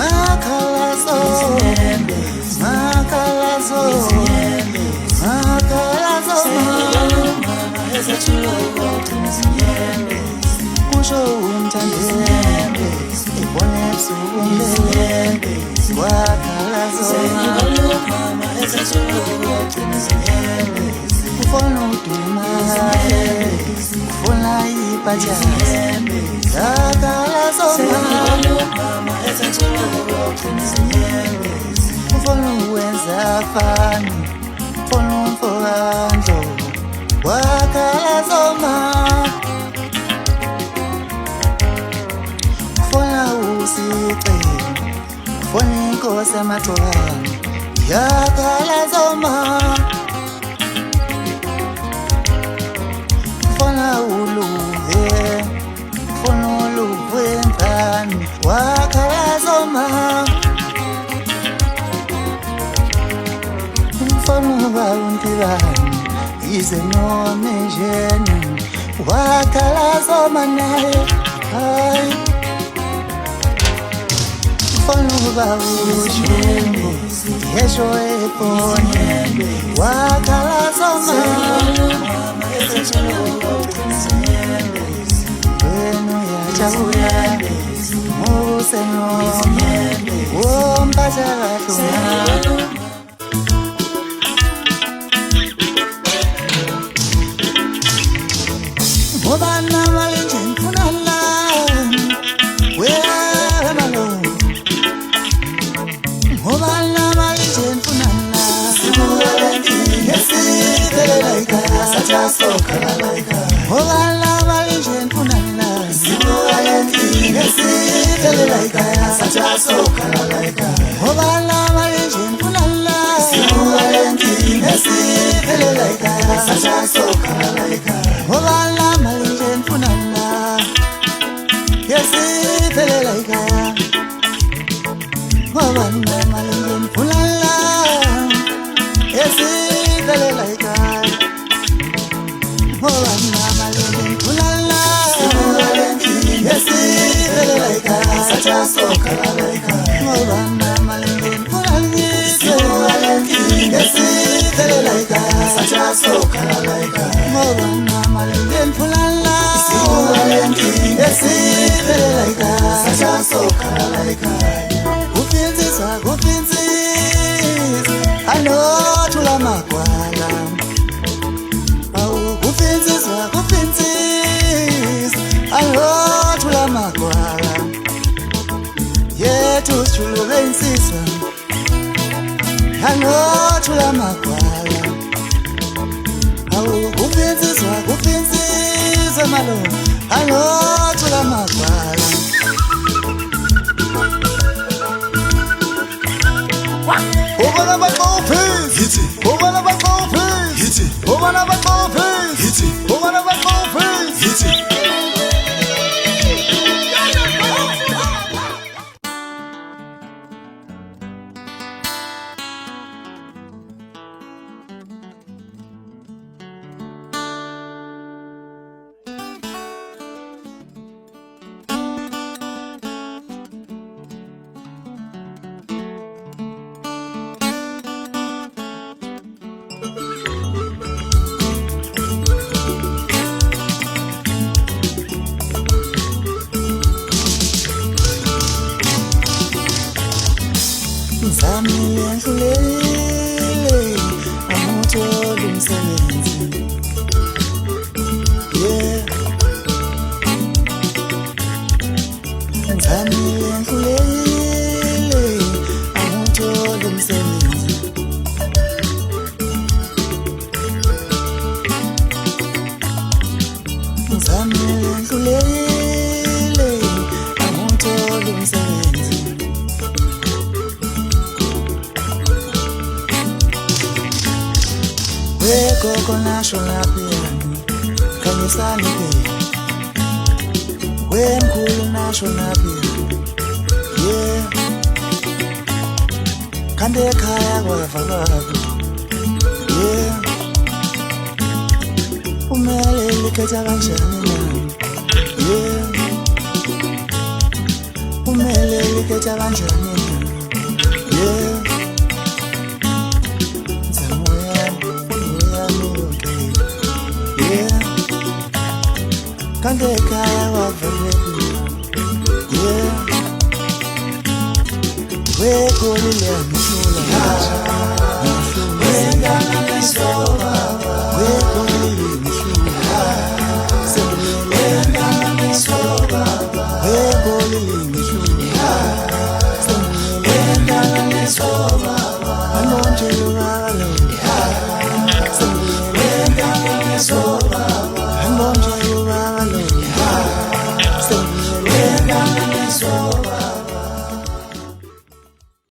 Makalazo, makalazo, makalazo, kusho umthandele, ibone ebusuku wakalazo, ufuna uduma, ufuna ibhaja, wakalazo, ufuna uwenza fani, ufuna umfowando, wakalazo ufuna usiqe, ufuna inkosi yamaxolani, yakalazo ufuna uluve, ufuna uluve ngani, wakalazo ufuna uba umpilani, ize nome jeni, wakalazo naye, hayi ufuna uba ujeni, yesho epone, wakalazo wenu yajabuya, muse nome, wompazakahluna. Obana malinjen funala, where malo. Obana malinjen funala, sibualenti, yesi telelaika, sacha soka laika. Obana malinjen funala, sibualenti, yesi telelaika, sacha soka laika. Obana malinjen funala, sibualenti, yesi telelaika, sacha soka laika. Obana malinjen funala, yesi telelaika. Obana malinjen funala, yesi telelaika. Obana malinjen funala, yesi telelaika. Sacha soka laika. Obana malinjen funala, yesi telelaika. Sacha soka laika. Obana malinjen funala, yesi telelaika. Sacha soka laika. Kufinzisa, anothula magwala. Awu kufinzisa, anothula magwala. Yethu sijuluke insizwa, anothula magwala. Awu kufinzisa malo, anothula magwala. Obana bakophes, hiti. Obana bakophes, hiti. Obana bakophes, hiti. Obana bakophes, hiti. Zamile ndlulele, amuthola umsebenzi. Yeah. Zamile ndlulele, amuthola umsebenzi. Zamile ndlulele, amuthola umsebenzi. Wekoko nasho lapiyani, kanyisani pe. Wemkhulu nasho lapiyani, yeah. Kande ekhaya kwavakaphi, yeah. Umele likhetha kanjani nami, yeah. umele likhetha kanjani yeah zamoya okay yeah kange ekhaya wavelekile yeah wekolile mshula wengana lesoba wekolile mshula wengana lesoba wekolile mshula wengana lesoba anonje lugalo wengana lesoba